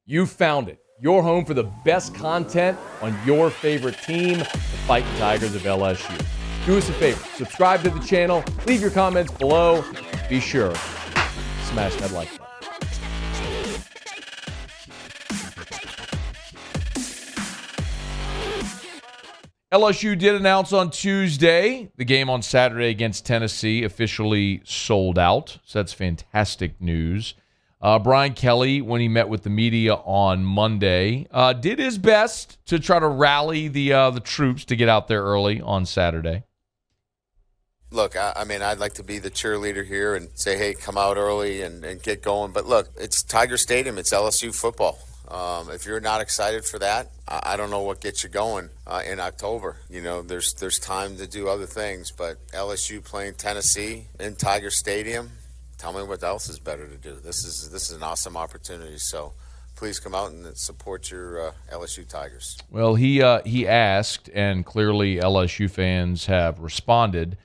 You found it. Your home for the best content on your favorite team, the Fighting Tigers of LSU. Do us a favor. Subscribe to the channel. Leave your comments below. Be sure to smash that like button. LSU did announce on Tuesday the game on Saturday against Tennessee officially sold out. So that's fantastic news. Brian Kelly, when he met with the media on Monday, did his best to try to rally the troops to get out there early on Saturday. Look, I mean, I'd like to be the cheerleader here and say, hey, come out early and get going. But look, it's Tiger Stadium. It's LSU football. If you're not excited for that, I don't know what gets you going in October. You know, there's time to do other things. But LSU playing Tennessee in Tiger Stadium, tell me what else is better to do. This is an awesome opportunity. So please come out and support your LSU Tigers. Well, he asked, and clearly LSU fans have responded.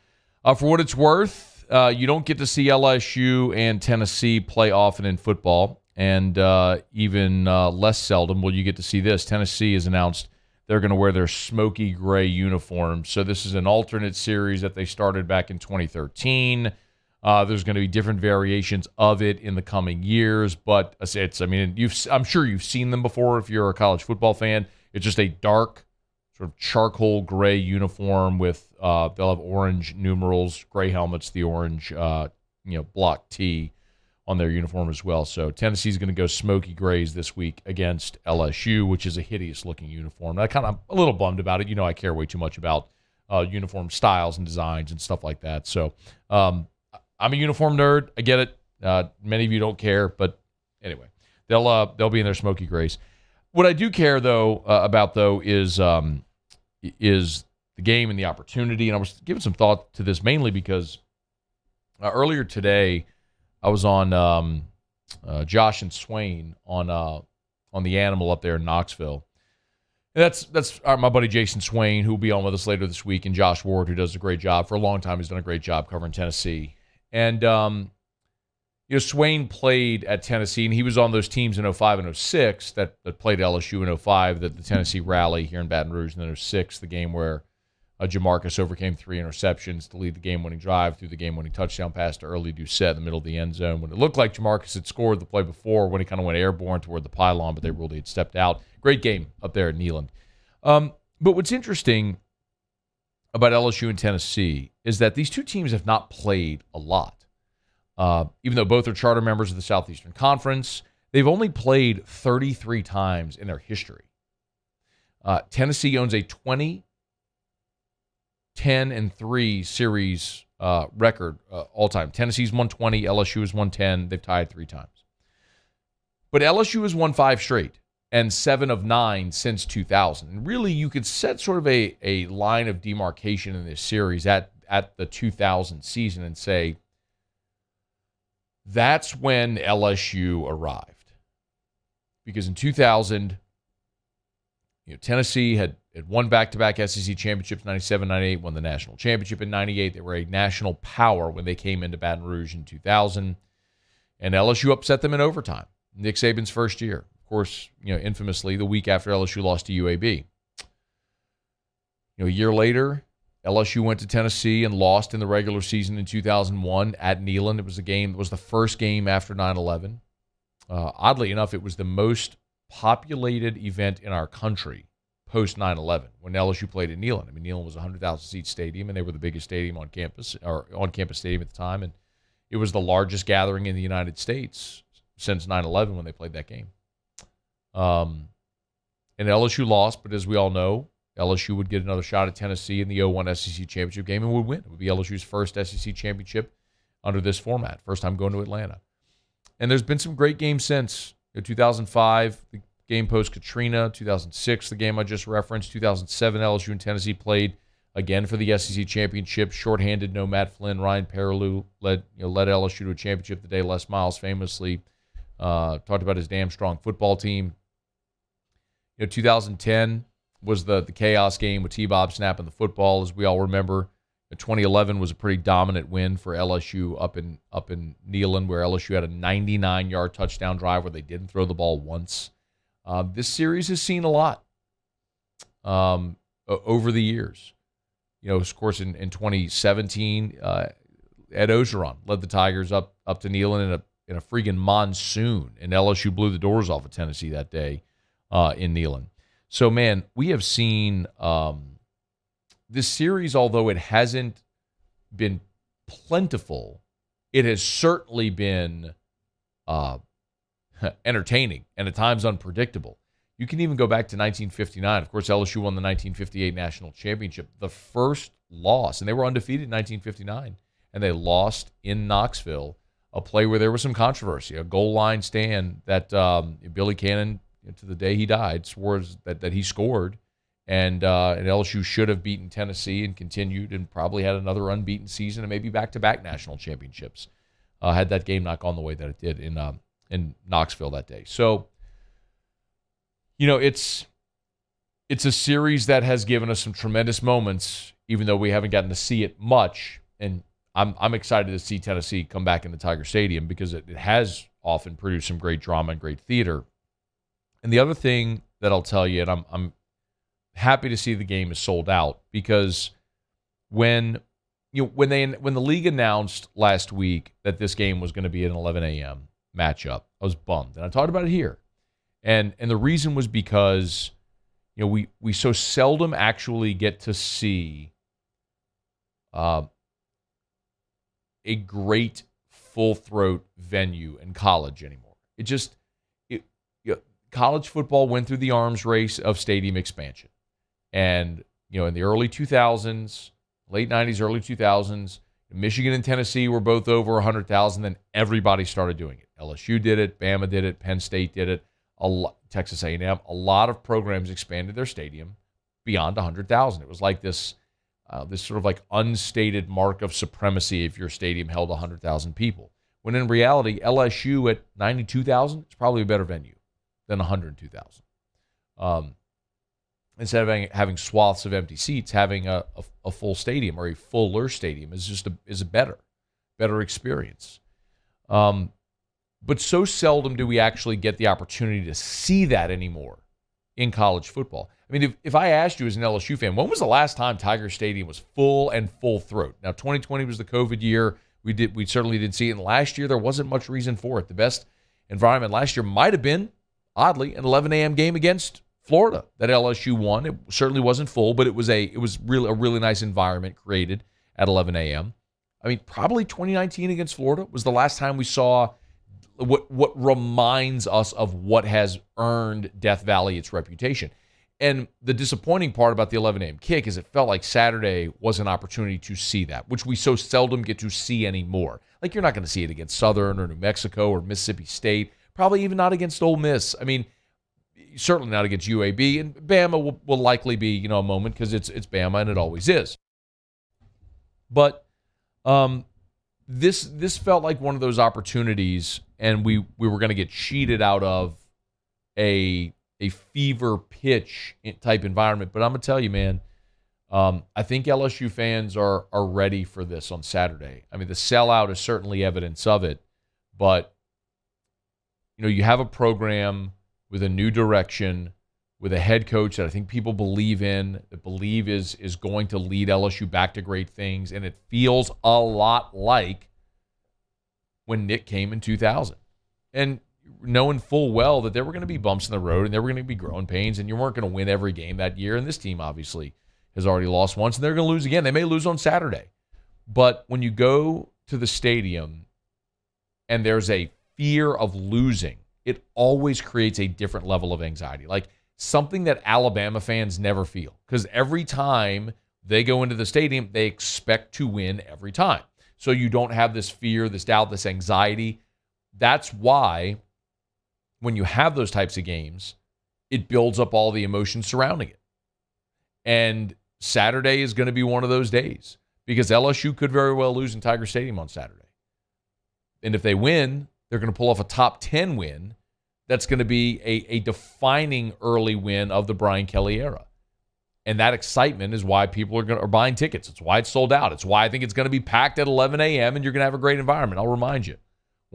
For what it's worth, you don't get to see LSU and Tennessee play often in football, and even less seldom will you get to see this. Tennessee has announced they're going to wear their smoky gray uniforms. So this is an alternate series that they started back in 2013. There's going to be different variations of it in the coming years, but I'm sure you've seen them before if you're a college football fan. It's just a dark, sort of charcoal gray uniform with they'll have orange numerals, gray helmets, the orange block T on their uniform as well. So Tennessee's going to go smoky grays this week against LSU, which is a hideous looking uniform. I'm a little bummed about it. You know, I care way too much about uniform styles and designs and stuff like that. So I'm a uniform nerd. I get it. Many of you don't care, but anyway, they'll be in their smoky grays. What I do care about is the game and the opportunity. And I was giving some thought to this mainly because earlier today I was on Josh and Swain on the Animal up there in Knoxville. And that's my buddy Jason Swain, who will be on with us later this week, and Josh Ward, who does a great job. For a long time, he's done a great job covering Tennessee. And Swain played at Tennessee, and he was on those teams in 05 and 06 that played LSU in 05, the Tennessee Rally here in Baton Rouge, and then 06, the game where Jamarcus overcame 3 interceptions to lead the game-winning drive through the game-winning touchdown pass to Early Doucette in the middle of the end zone. When it looked like Jamarcus had scored the play before, when he kind of went airborne toward the pylon, but they ruled he had stepped out. Great game up there at Neyland. But what's interesting about LSU and Tennessee is that these two teams have not played a lot. Even though both are charter members of the Southeastern Conference, they've only played 33 times in their history. Tennessee owns a 20, 10, and 3 series record all-time. Tennessee's won 20, LSU has won 10. They've tied 3 times. But LSU has won 5 straight and 7 of 9 since 2000. And really, you could set sort of a line of demarcation in this series at the 2000 season and say, that's when LSU arrived. Because in 2000, Tennessee had won back-to-back SEC championships, 97, 98, won the national championship in 98. They were a national power when they came into Baton Rouge in 2000. And LSU upset them in overtime. Nick Saban's first year. Of course, infamously, the week after LSU lost to UAB. A year later, LSU went to Tennessee and lost in the regular season in 2001 at Neyland. It was the first game after 9/11. Oddly enough, it was the most populated event in our country post 9/11 when LSU played at Neyland. I mean, Neyland was a 100,000-seat stadium, and they were the biggest stadium on campus, or on-campus stadium at the time, and it was the largest gathering in the United States since 9/11 when they played that game. And LSU lost, but as we all know, LSU would get another shot at Tennessee in the 2001 SEC championship game and would win. It would be LSU's first SEC championship under this format, first time going to Atlanta. And there's been some great games since. 2005, the game post-Katrina. 2006, the game I just referenced. 2007, LSU and Tennessee played again for the SEC championship. Shorthanded, no Matt Flynn. Ryan Perrilloux led LSU to a championship the day Les Miles famously talked about his damn strong football team. 2010 was the chaos game with T-Bob snapping the football, as we all remember. 2011 was a pretty dominant win for LSU up in Neyland, where LSU had a 99-yard touchdown drive where they didn't throw the ball once. This series has seen a lot over the years. Of course, in 2017, Ed Ogeron led the Tigers up to Neyland in a freaking monsoon, and LSU blew the doors off of Tennessee that day in Neyland. So, man, we have seen this series, although it hasn't been plentiful, it has certainly been entertaining and at times unpredictable. You can even go back to 1959. Of course, LSU won the 1958 national championship. The first loss, and they were undefeated in 1959, and they lost in Knoxville, a play where there was some controversy, a goal line stand that Billy Cannon, to the day he died, swore that he scored, and LSU should have beaten Tennessee and continued and probably had another unbeaten season and maybe back-to-back national championships had that game not gone the way that it did in Knoxville that day. So, it's a series that has given us some tremendous moments, even though we haven't gotten to see it much. And I'm excited to see Tennessee come back into Tiger Stadium because it has often produced some great drama and great theater. And the other thing that I'll tell you, and I'm happy to see the game is sold out, because when the league announced last week that this game was going to be an 11 a.m. matchup, I was bummed, and I talked about it here. And the reason was because we so seldom actually get to see a great full-throat venue in college anymore. College football went through the arms race of stadium expansion. And, in the early 2000s, late 90s, early 2000s, Michigan and Tennessee were both over 100,000. Then everybody started doing it. LSU did it. Bama did it. Penn State did it. Texas A&M. A lot of programs expanded their stadium beyond 100,000. It was like this sort of like unstated mark of supremacy if your stadium held 100,000 people. When in reality, LSU at 92,000 is probably a better venue than 102,000. Instead of having swaths of empty seats, having a full stadium or a fuller stadium is a better experience. But so seldom do we actually get the opportunity to see that anymore in college football. I mean, if I asked you as an LSU fan, when was the last time Tiger Stadium was full and full throat? Now, 2020 was the COVID year. We certainly didn't see it. And last year, there wasn't much reason for it. The best environment last year might have been, oddly, an 11 a.m. game against Florida that LSU won. It certainly wasn't full, but it was really a really nice environment created at 11 a.m. I mean, probably 2019 against Florida was the last time we saw what reminds us of what has earned Death Valley its reputation. And the disappointing part about the 11 a.m. kick is it felt like Saturday was an opportunity to see that, which we so seldom get to see anymore. Like, you're not going to see it against Southern or New Mexico or Mississippi State, probably even not against Ole Miss. I mean, certainly not against UAB, and Bama will likely be, a moment because it's Bama and it always is. But this felt like one of those opportunities, and we were going to get cheated out of a fever pitch type environment. But I'm going to tell you, man, I think LSU fans are ready for this on Saturday. I mean, the sellout is certainly evidence of it, but you have a program with a new direction, with a head coach that I think people believe in, that believe is going to lead LSU back to great things, and it feels a lot like when Nick came in 2000. And knowing full well that there were going to be bumps in the road and there were going to be growing pains, and you weren't going to win every game that year, and this team obviously has already lost once, and they're going to lose again. They may lose on Saturday. But when you go to the stadium and there's a fear of losing, it always creates a different level of anxiety, like something that Alabama fans never feel, because every time they go into the stadium, they expect to win every time. So you don't have this fear, this doubt, this anxiety. That's why when you have those types of games, it builds up all the emotions surrounding it. And Saturday is going to be one of those days, because LSU could very well lose in Tiger Stadium on Saturday. And if they win, they're going to pull off a top 10 win. That's going to be a defining early win of the Brian Kelly era. And that excitement is why people are buying tickets. It's why it's sold out. It's why I think it's going to be packed at 11 a.m. and you're going to have a great environment. I'll remind you,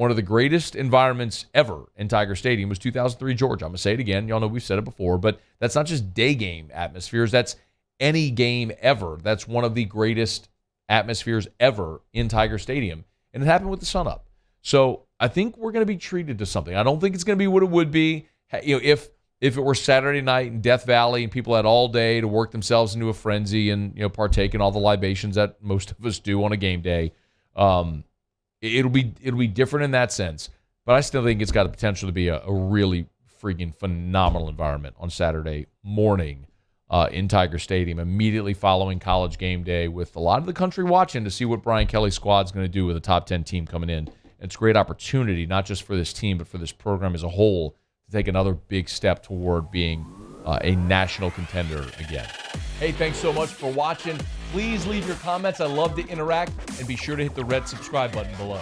one of the greatest environments ever in Tiger Stadium was 2003 Georgia. I'm going to say it again. Y'all know we've said it before, but that's not just day game atmospheres. That's any game ever. That's one of the greatest atmospheres ever in Tiger Stadium. And it happened with the sun up. So I think we're going to be treated to something. I don't think it's going to be what it would be if it were Saturday night in Death Valley and people had all day to work themselves into a frenzy and partake in all the libations that most of us do on a game day. It'll be different in that sense, but I still think it's got the potential to be a really freaking phenomenal environment on Saturday morning in Tiger Stadium, immediately following College game day, with a lot of the country watching to see what Brian Kelly's squad's going to do with a top 10 team coming in. And it's a great opportunity, not just for this team, but for this program as a whole, to take another big step toward being a national contender again. Hey, thanks so much for watching. Please leave your comments. I love to interact, and be sure to hit the red subscribe button below.